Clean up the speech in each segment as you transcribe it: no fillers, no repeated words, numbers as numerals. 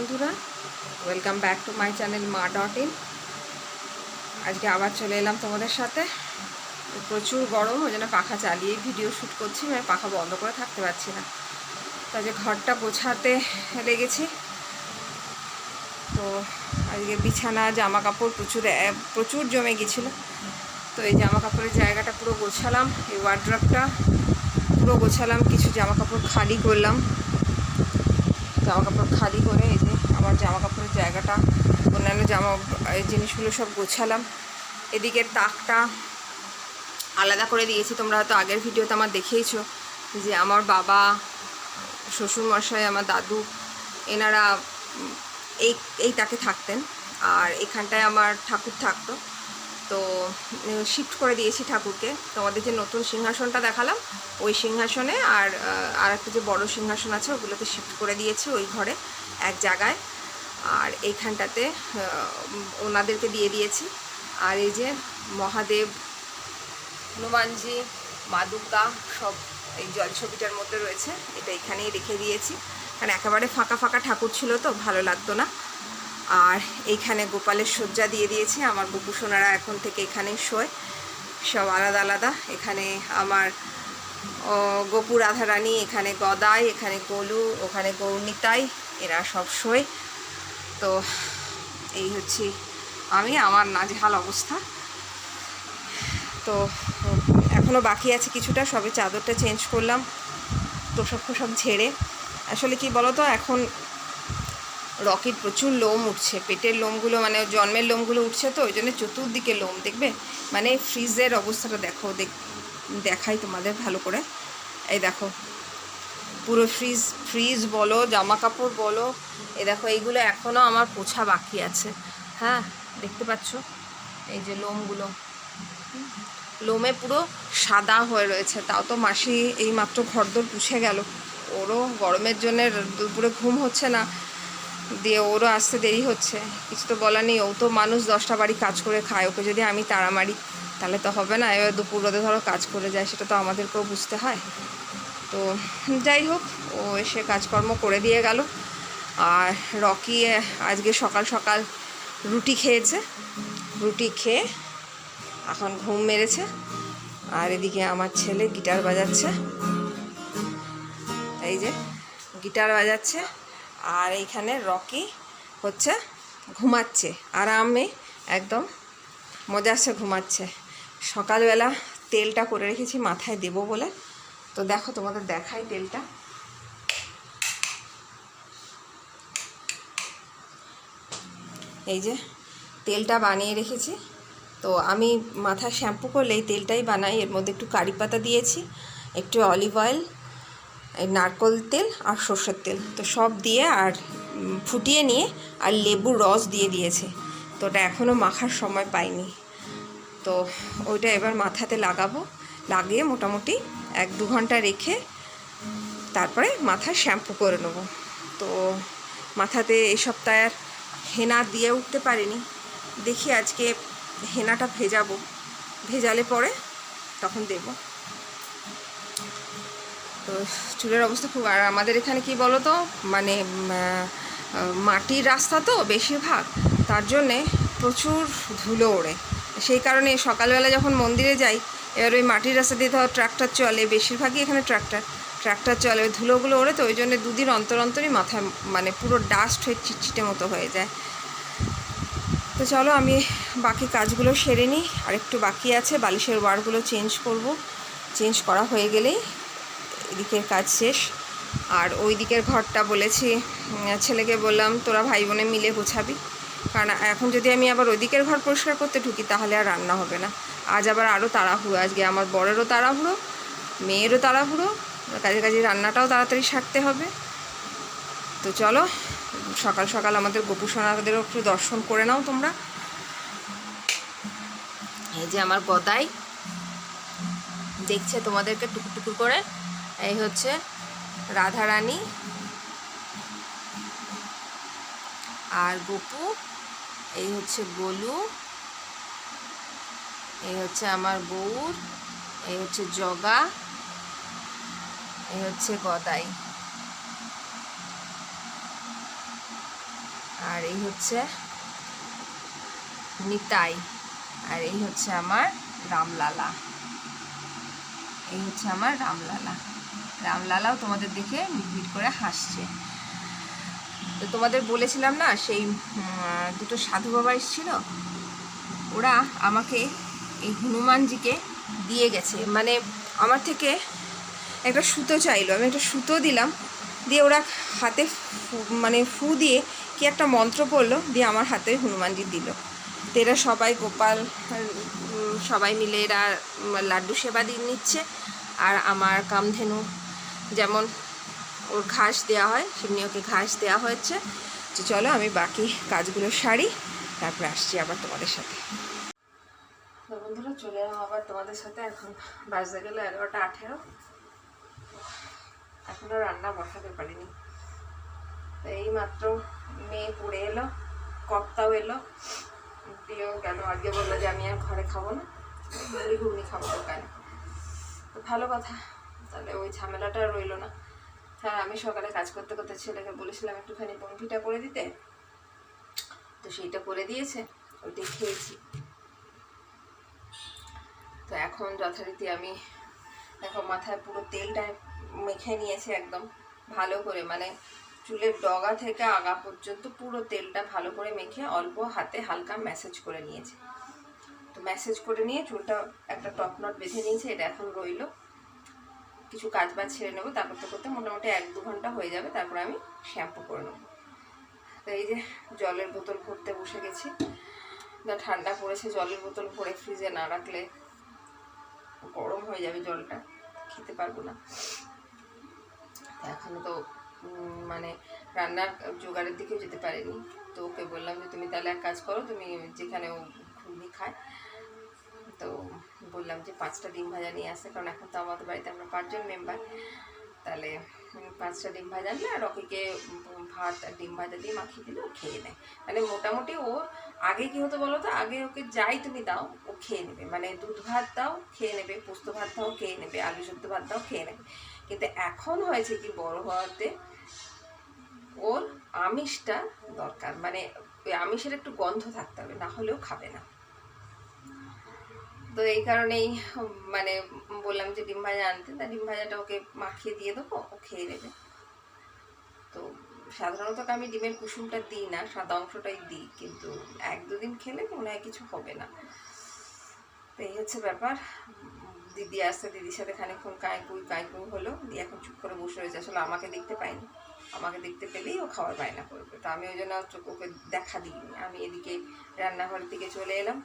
বন্ধুরা, welcome back to my channel ma.in। আজকে আবার চলে এলাম তোমাদের সাথে। প্রচুর গরম, ওই জন্য পাখা চালিয়ে ভিডিও শ্যুট করছি, মানে পাখা বন্ধ করে থাকতে পারছি না। তো যে ঘরটা গোছাতে লেগেছি। তো আজকে বিছানা জামা কাপড় প্রচুর জমে গেছিলো। তো এই জামা কাপড়ের জায়গাটা পুরো গোছালাম, এই ওয়ার্ড্রপটা পুরো গোছালাম, কিছু জামা কাপড় খালি করলাম। জামা কাপড় খালি করে এই যে আমার জামা কাপড়ের জায়গাটা, অন্যান্য জিনিসগুলো সব গোছালাম। এদিকের তাকটা আলাদা করে দিয়েছি। তোমরা হয়তো আগের ভিডিওতে আমার দেখেইছো যে আমার বাবা, শ্বশুরমশাই, আমার দাদু, এনারা এই তাকে থাকতেন, আর এখানটায় আমার ঠাকুর থাকতো। তো শিফট করে দিয়েছি ঠাকুরকে। তোমাদের যে নতুন সিংহাসনটা দেখালাম, ওই সিংহাসনে আর একটা যে বড় সিংহাসন আছে, ওগুলোতে শিফট করে দিয়েছি ওই ঘরে এক জায়গায়। আর এইখানটাতে ওনাদেরকে দিয়ে দিয়েছি। আর এই যে মহাদেব, হনুমানজি, মা দুর্গা সব এই জলছবিটার মধ্যে রয়েছে, এটা এখানেই রেখে দিয়েছি। কারণ একেবারে ফাঁকা ফাঁকা ঠাকুর ছিল তো ভালো লাগতো না। আর এইখানে গোপালের শয্যা দিয়ে দিয়েছি। আমার গোপুসোনারা এখন থেকে এখানেই শোয়, সব আলাদা আলাদা। এখানে আমার গোপু রাধারানী, এখানে গদাই, এখানে গোলু, ওখানে গৌরনিতাই, এরা সব শোয়। তো এই হচ্ছে আমার নাজেহাল অবস্থা। তো এখনও বাকি আছে কিছুটা, সবে চাদরটা চেঞ্জ করলাম, তোষক ফোষক ঝেড়ে। আসলে কি বলো তো, এখন রকির প্রচুর লোম উঠছে, পেটের লোমগুলো, মানে জন্মের লোমগুলো উঠছে, তো ওই জন্য চতুর্দিকে লোম। দেখবে মানে ফ্রিজের অবস্থাটা দেখো, দেখাই তোমাদের ভালো করে। এই দেখো পুরো ফ্রিজ বলো, জামা কাপড় বলো, এই দেখো এইগুলো এখনও আমার পোছা বাকি আছে। হ্যাঁ, দেখতে পাচ্ছ এই যে লোমগুলো, লোমে পুরো সাদা হয়ে রয়েছে। তাও তো মাসি এইমাত্র ঘরদোর পুছে গেল, ওরও গরমের জন্য দুপুরে ঘুম হচ্ছে না, দিয়ে ওরও আসতে দেরি হচ্ছে। কিছু তো বলার নেই, ও তো মানুষ, 10টা বাড়ি কাজ করে খায়, ওকে যদি আমি তাড়া মারি তাহলে তো হবে না। এবার দুপুর রোদে ধরো কাজ করে যায়, সেটা তো আমাদেরকেও বুঝতে হয়। তো যাই হোক, ও এসে কাজকর্ম করে দিয়ে গেল। আর রকি আজকে সকাল সকাল রুটি খেয়েছে, রুটি খেয়ে এখন ঘুম মেরেছে। আর এদিকে আমার ছেলে গিটার বাজাচ্ছে, এই যে গিটার বাজাচ্ছে। আর এইখানে রকি হচ্ছে ঘুমাচ্ছে, আরামে একদম মজাসে ঘুমাচ্ছে। সকালবেলা তেলটা করে রেখেছি মাথায় দেবো বলে। তো দেখো, তোমাদের দেখাই তেলটা। এই যে তেলটা বানিয়ে রেখেছি। তো আমি মাথা শ্যাম্পু করলে এই তেলটাই বানাই। এর মধ্যে একটু কারি পাতা দিয়েছি, একটু অলিভ অয়েল, এই নারকেল তেল আর সর্ষের তেল, তো সব দিয়ে আর ফুটিয়ে নিয়ে আর লেবুর রস দিয়ে দিয়েছে। তো ওটা এখনও মাখার সময় পাইনি। তো ওইটা এবার মাথাতে লাগাবো, লাগিয়ে মোটামুটি 1-2 ঘন্টা রেখে তারপরে মাথা শ্যাম্পু করে নেবো। তো মাথাতে এই সপ্তাহে আর হেনা দিয়ে উঠতে পারিনি, দেখি আজকে হেনাটা ভেজালে পরে তখন দেব। তো চুলের অবস্থা খুব। আর আমাদের এখানে কি বলো তো, মানে মাটির রাস্তা তো বেশিরভাগ, তার জন্যে প্রচুর ধুলো ওড়ে। সেই কারণে সকালবেলা যখন মন্দিরে যাই, এবার ওই মাটির রাস্তা দিয়ে ধরো ট্রাক্টর চলে, বেশিরভাগই এখানে ট্রাক্টর চলে, ওই ধুলোগুলো ওড়ে। তো ওই জন্য 2 দিন অন্তর অন্তরই মাথায় মানে পুরো ডাস্ট হয়ে চিটচিটে মতো হয়ে যায়। তো চলো আমি বাকি কাজগুলো সেরে নিই। আর একটু বাকি আছে, বালিশের ওয়ারগুলো চেঞ্জ করব। চেঞ্জ করা হয়ে গেলেই এদিকের কাজ শেষ। আর ওই দিকের ঘরটা বলেছি, ছেলেকে বললাম তোরা ভাই বোনে মিলে গোছাবি, কারণ এখন যদি আমি আবার ওই দিকের ঘর পরিষ্কার করতে ঢুকি তাহলে আর রান্না হবে না। আজ আবার আরও তাড়াহুড়ো, আজকে আমার বরেরও তাড়াহুড়ো, মেয়েরও তাড়াহুড়ো, কাজে রান্নাটাও তাড়াতাড়ি সারতে হবে। তো চলো সকাল সকাল আমাদের গোপুসোনাদেরও একটু দর্শন করে নাও তোমরা। এই যে আমার গদাই দেখছে তোমাদেরকে টুকুর টুকুর করে। এই হচ্ছে রাধারানী আর গোপু, এই হচ্ছে গোলু, এই হচ্ছে আমার বউর, এই হচ্ছে জগা, এই হচ্ছে গদাই। আর এই হচ্ছে নিতাই, আর এই হচ্ছে আমার রামলালা। এই হচ্ছে আমার রামলালা। রামলালাও তোমাদের দেখে মিটমিট করে হাসছে। তো তোমাদের বলেছিলাম না সেই দুটো সাধু বাবা এসেছিল, ওরা আমাকে এই হনুমানজিকে দিয়ে গেছে। মানে আমার থেকে একটা সুতো চাইলো, আমি একটা সুতো দিলাম, দিয়ে ওরা হাতে মানে ফু দিয়ে কি একটা মন্ত্র পড়লো, দিয়ে আমার হাতে হনুমানজি দিল। তো এরা সবাই গোপাল সবাই মিলে এরা লাড্ডু সেবা দিয়ে নিচ্ছে। আর আমার কামধেনু যেমন ওর ঘাস দেওয়া হয় সেমনি ওকে ঘাস দেওয়া হয়েছে। তো চলো আমি বাকি কাজগুলো সারি, তারপরে আসছি আবার তোমাদের সাথে। তো বন্ধুরা চলে এলাম আবার তোমাদের সাথে। এখন বাজতে গেলে 11টা 18। এখনও রান্না বসাতে পারিনি। তো এই মাত্র মেয়ে পড়ে এলো, কর্তাও এলো, দিয়েও গেল। আজকে বললো যে আমি আর ঘরে খাবো না, মুড়ি ঘুগনি খাবো দোকানে। তো ভালো কথা, তাহলে ওই ঝামেলাটা রইলো না। হ্যাঁ, আমি সকালে কাজ করতে করতে ছেলেকে বলেছিলাম একটুখানি বনভিটা করে দিতে, তো সেইটা করে দিয়েছে, ওইটাই খেয়েছি। তো এখন যথারীতি আমি দেখো মাথায় পুরো তেলটা মেখে নিয়েছি একদম ভালো করে, মানে চুলের ডগা থেকে আগা পর্যন্ত পুরো তেলটা ভালো করে মেখে অল্প হাতে হালকা ম্যাসেজ করে নিয়েছি। তো ম্যাসেজ করে নিয়ে চুলটা একটা টপ নট বেঁধে নিয়েছি। এটা এখন রইলো, কিছু কাজ বাজ ছেড়ে নেবো, তারপর তো করতে মোটামুটি 1-2 ঘন্টা হয়ে যাবে, তারপর আমি শ্যাম্পু করে নেবো। তো এই যে জলের বোতল ভরতে বসে গেছি। যা ঠান্ডা পড়েছে, জলের বোতল ভরে ফ্রিজে না রাখলে গরম হয়ে যাবে, জলটা খেতে পারবো না। এখনো তো মানে রান্নার জোগাড়ের দিকেও যেতে পারিনি। তো ওকে বললাম যে তুমি তাহলে এক কাজ করো, তুমি যেখানে ও ঘুগনি খায়, তো বললাম যে 5টা ডিম ভাজা নিয়ে আসে, কারণ এখন তো আমাদের বাড়িতে আমরা 5 জন মেম্বার। তাহলে 5টা ডিম ভাজা আনলে আর রকিকে ভাত আর ডিম ভাজা দিয়ে মাখিয়ে দিলে ও খেয়ে নেয়। মানে মোটামুটি ও আগে কী হতো বলো তো, আগে ওকে যাই তুমি দাও ও খেয়ে নেবে, মানে দুধ ভাত দাও খেয়ে নেবে, পোস্ত ভাত দাও খেয়ে নেবে, আলু সেদ্ধ ভাত দাও খেয়ে নেবে। কিন্তু এখন হয়েছে কি, বড় হওয়াতে ওর আমিষটা দরকার, মানে ওই আমিষের একটু গন্ধ থাকতে হবে, না হলেও খাবে না। তো এই কারণেই মানে বললাম যে ডিম ভাজা আনতে, তা ডিম ভাজাটা ওকে মাখিয়ে দিয়ে দেবো, ও খেয়ে নেবে। তো সাধারণত আমি ডিমের কুসুমটা দিই না, সাদা অংশটাই দিই, কিন্তু 1-2 দিন খেলে মনে হয় কিছু হবে না। তো এই হচ্ছে ব্যাপার। দিদি আসছে, দিদির সাথে খানিকক্ষণ কাঁইকুই হলো, দিয়ে এখন চুপ করে বসে রয়েছে। আসলে আমাকে দেখতে পাইনি, আমাকে দেখতে পেলেই ও খাওয়ার বায়না করবে। তো আমি ওই জন্য ওকে দেখা দিইনি। আমি এদিকে রান্নাঘরের দিকে চলে এলাম,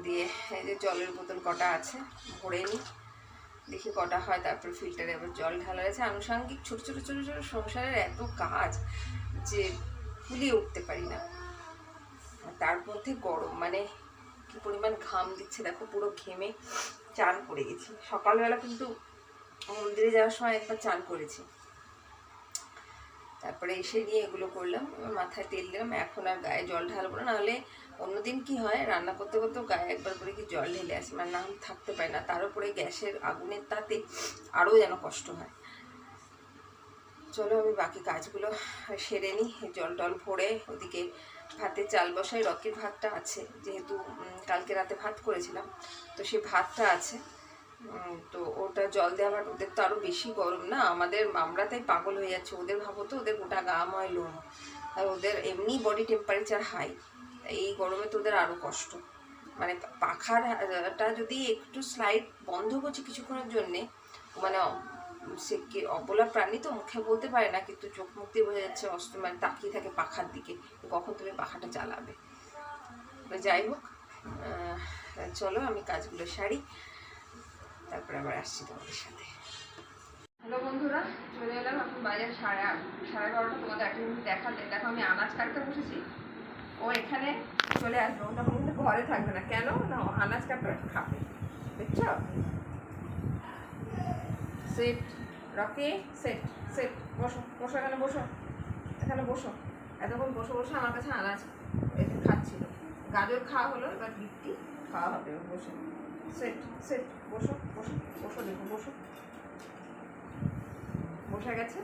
দিয়ে এই যে জলের বোতল কটা আছে ভরে নিই, দেখি কটা হয়, তারপর ফিল্টারে আবার জল ঢালা আছে। আনুষঙ্গিক ছোটো ছোটো ছোটো ছোটো সংসারের এত কাজ যে ফুলিয়ে উঠতে পারি না। তার মধ্যে গরম, মানে কি পরিমাণ ঘাম দিচ্ছে দেখো, পুরো ঘেমে চান করে গেছি। সকালবেলা কিন্তু মন্দিরে যাওয়ার সময় একবার চান করেছি, তারপরে এসে নিয়ে এগুলো করলাম, মাথায় তেল দিলাম। এখন আর গায়ে জল ঢালবো না, নাহলে অন্যদিন কি হয় রান্না করতে করতেও গায়ে একবার করে কি জল ঢেলে আসে, মানে না থাকতে পারি না। তার উপরে গ্যাসের আগুনের তাতে আরও যেন কষ্ট হয়। চলো আমি বাকি কাজগুলো সেরে নিই, জল টল ভরে ওদিকে ভাতের চাল বসাই। রকির ভাতটা আছে, যেহেতু কালকে রাতে ভাত করেছিলাম, তো সেই ভাতটা আছে। তো ওটা জল দেওয়া, আবার ওদের তো আরও বেশি গরম না, আমরা তাই পাগল হয়ে যাচ্ছে। ওদের ভাবো তো, ওদের গোটা গা ময় লোম, আর ওদের এমনি বডি টেম্পারেচার হাই, এই গরমে তো ওদের আরও কষ্ট। মানে পাখাটা যদি একটু স্লাইড বন্ধ করছি কিছুক্ষণের জন্যে, মানে সে কি অবলা প্রাণী তো মুখে বলতে পারে না, কিন্তু চোখ মুখ দিয়ে বোঝা যাচ্ছে মানে তাকিয়ে থাকে পাখার দিকে, কখন তুমি পাখাটা চালাবে। যাই হোক, চলো আমি কাজগুলো সারি, তারপরে আবার আসছি তোমাদের সাথে। হ্যালো বন্ধুরা, চলে এলাম। এখন বাজে 11:30। তোমাদের একটা জিনিস দেখাতে, দেখো আমি আনাজ কাটতে বসেছি। ও এখানে চলে আসবে, ও তখন কিন্তু ঘরে থাকবে না। কেন না, আনাজ কাটতে খাবে, দেখছো? সেট রকি, সেট সেট, বসো বসো, এখানে বসো, এখানে বসো। এতক্ষণ বসে বসে আমার কাছে আনাজ এতে খাচ্ছিল। গাজর খাওয়া হলো, এবার বিটটি খাওয়া হবে। বসো, সেট সেট, বসো বসো বসো, দেখো বসো, বসে গেছে।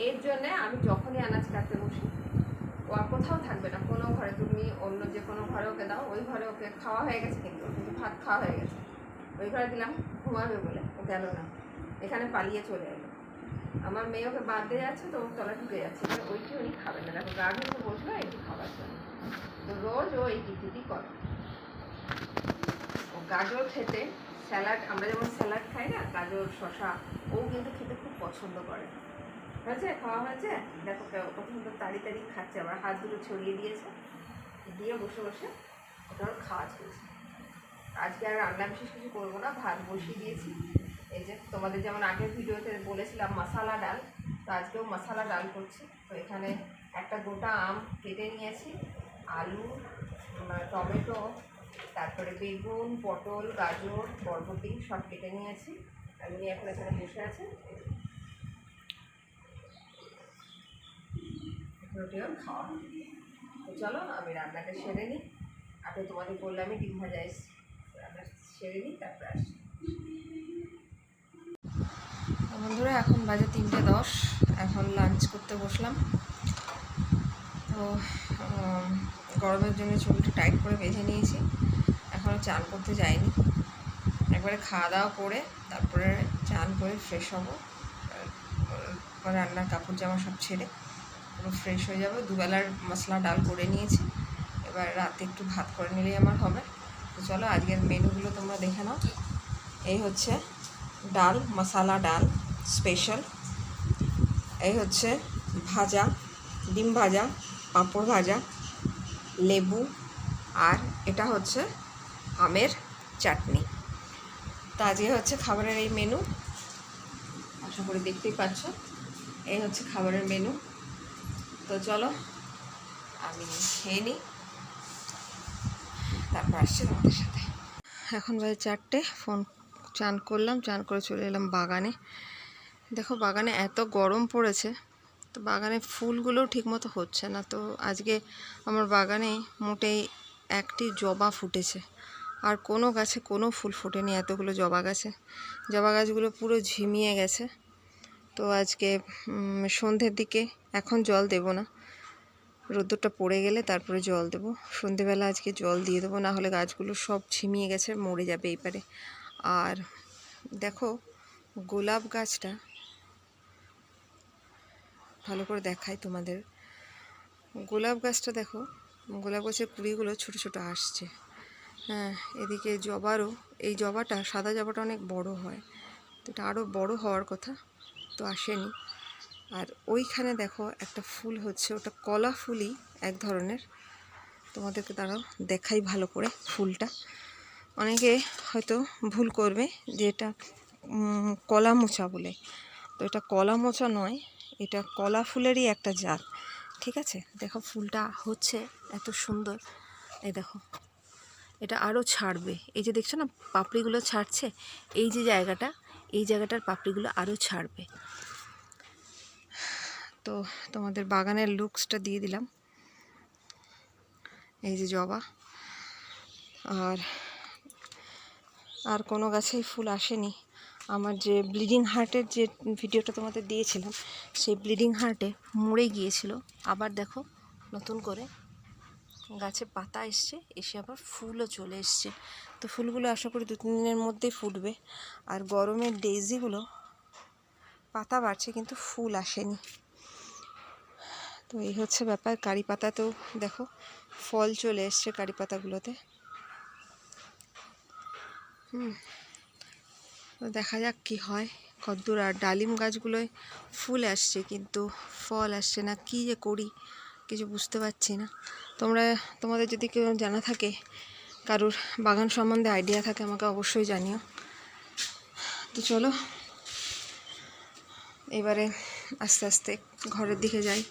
এর জন্যে আমি যখনই আনাজ কাটতে বসি বসি, ও আর কোথাও থাকবে না কোনো ঘরে। তুমি অন্য যে কোনো ঘরে ওকে দাও, ওই ঘরে ওকে খাওয়া হয়ে গেছে, কিন্তু ভাত খাওয়া হয়ে গেছে, ওই ঘরে দিলাম ঘুমাবে বলে, ও গেল না, এখানে পালিয়ে চলে এলো। আমার মেয়ে ওকে বাদ দিয়ে যাচ্ছে, তো ওর তলা ঢুকে যাচ্ছে, এবার ওইটি উনি খাবেন না। দেখো গা ধুতে বসলো একটু খাবার জন্য, তো রোজ ও এই কীর্তিটি করে। ও গাজর খেতে, স্যালাড, আমরা যেমন স্যালাড খাই না, গাজর শশা, ও কিন্তু খেতে খুব পছন্দ করে। হয়েছে, খাওয়া হয়েছে, দেখো কত সুন্দর তাড়ি খাচ্ছে, আবার হাত দুটো ছড়িয়ে দিয়েছে, দিয়ে বসে বসে ওটা ওর খাওয়া চলছে। আজকে আর রান্না বিশেষ কিছু করবো না, ভাত বসিয়ে দিয়েছি। এই যে তোমাদের যেমন আগের ভিডিওতে বলেছিলাম মশালা ডাল, তো আজকেও মশালা ডাল করছি। তো এখানে একটা গোটা আম কেটে নিয়েছি, আলু, টমেটো, তারপরে বেগুন, পটল, গাজর, বরবটি সব কেটে নিয়েছি। আর উনি এখন এখানে বসে আছেন, রুটিও খাওয়া। তো চলো আমি রান্নাটা সেরে নিই। আগে তোমাদের বললাম আমি ডিম ভাজা এসেছি, রান্না সেরে নিই, তারপরে আসছি। বন্ধুরা এখন বাজে 3:10, এখন লাঞ্চ করতে বসলাম। তো গরমের জন্য চুলটা টাইট করে বেঁধে নিয়েছি, এখনও চান করতে যাইনি। একবারে খাওয়া দাওয়া করে তারপরে চান করে ফ্রেশ হবো, রান্নার কাপড় জামা সব ছেড়ে পুরো ফ্রেশ হয়ে যাবো। দুবেলার মশলা ডাল করে নিয়েছি, এবার রাতে একটু ভাত করে নিলেই আমার হবে। তো চলো আজকের মেনুগুলো তোমরা দেখে নাও। এই হচ্ছে ডাল, মশালা ডাল স্পেশাল। এই হচ্ছে ভাজা, ডিম ভাজা, পাঁপড় ভাজা, লেবু, আর এটা হচ্ছে আমের চাটনি। তো আজকে হচ্ছে খাবারের এই মেনু, আশা করি দেখতেই পাচ্ছ। এই হচ্ছে খাবারের মেনু। তো চলো আমি খেয়ে নিই, তারপর আসছি তোমাদের সাথে। এখন বাজে 4টে, ফোন চান করলাম, চান করে চলে এলাম বাগানে। দেখো বাগানে এত গরম পড়েছে, তো বাগানে ফুলগুলোও ঠিকমতো হচ্ছে না। তো আজকে আমার বাগানে মোটেই একটি জবা ফুটেছে, আর কোনো গাছে কোনো ফুল ফোটেনি। এতগুলো জবা গাছগুলো পুরো ঝিমিয়ে গেছে। তো আজকে সন্ধ্যের দিকে, এখন জল দেব না, রোদ্দুরটা পড়ে গেলে তারপরে জল দেবো। সন্ধেবেলা আজকে জল দিয়ে দেবো, না হলে গাছগুলো সব ঝিমিয়ে গেছে, মরে যাবে এইবারে। আর দেখো গোলাপ গাছটা ভালো করে দেখাই তোমাদের। গোলাপ গাছটা দেখো, গোলাপ গাছের কুড়িগুলো ছোটো ছোটো আসছে। হ্যাঁ, এদিকে জবারও, এই জবাটা, সাদা জবাটা অনেক বড় হয়, তো এটা আরও বড় হওয়ার কথা, তো আসেনি। আর ওইখানে দেখো একটা ফুল হচ্ছে, ওটা কলা ফুলই এক ধরনের। তোমাদেরকে দাঁড়াও দেখাই ভালো করে ফুলটা। অনেকে হয়তো ভুল করবে যে এটা কলা মোচা বলে, তো এটা কলা মোচা নয়, এটা কলা ফুলেরই একটা জাত, ঠিক আছে। দেখো ফুলটা হচ্ছে এত সুন্দর, এই দেখো এটা আরও ছাড়বে। এই যে দেখছো না পাপড়িগুলো ছাড়ছে, এই যে জায়গাটা, এই জায়গাটার পাপড়িগুলো আরও ছাড়বে। তো তোমাদের বাগানের লুকসটা দিয়ে দিলাম। এই যে জবা, আর কোনো গাছেই ফুল আসেনি। আমার যে ব্লিডিং হার্টের যে ভিডিওটা তোমাদের দিয়েছিলাম, সেই ব্লিডিং হার্টে মরে গিয়েছিল, আবার দেখো নতুন করে গাছে পাতা এসে আবার ফুলও চলে এসছে। তো ফুলগুলো আশা করি 2-3 দিনের মধ্যেই ফুটবে। আর গরমের ডেইজিগুলো পাতা বাড়ছে কিন্তু ফুল আসেনি। তো এই হচ্ছে ব্যাপার। কারি পাতাতেও দেখো ফল চলে এসছে, কারি পাতাগুলোতে। দেখা যাক কি হয় কতদূর। আর ডালিম গাছগুলোয় ফুল আসছে কিন্তু ফল আসছে না, কী যে করি কিছু বুঝতে পারছি না। তোমাদের যদি কেউ জানা থাকে, কারোর বাগান সম্বন্ধে আইডিয়া থাকে, আমাকে অবশ্যই জানিও। তো চলো এবারে আস্তে আস্তে ঘরের দিকে যাই।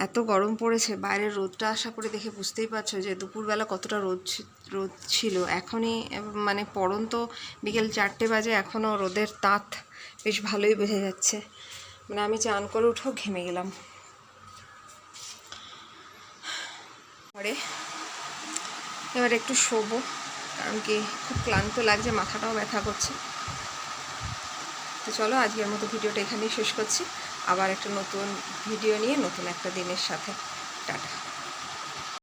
এত গরম পড়েছে, বাইরের রোদটা আশা করে দেখে বুঝতেই পারছো যে দুপুরবেলা কতটা রোদ ছিল। এখনই মানে পড়ন্ত বিকেল 4টে বাজে, এখনও রোদের তাত বেশ ভালোই বোঝা যাচ্ছে। মানে আমি চান করে উঠেও ঘেমে গেলাম। এবার একটু শোবো, কারণ কি খুব ক্লান্ত লাগছে, মাথাটাও ব্যথা করছে। তো চলো আজকের মতো ভিডিওটা এখানেই শেষ করছি। আবার একটা নতুন ভিডিও নিয়ে নতুন একটা দিনের সাথে। টাটা।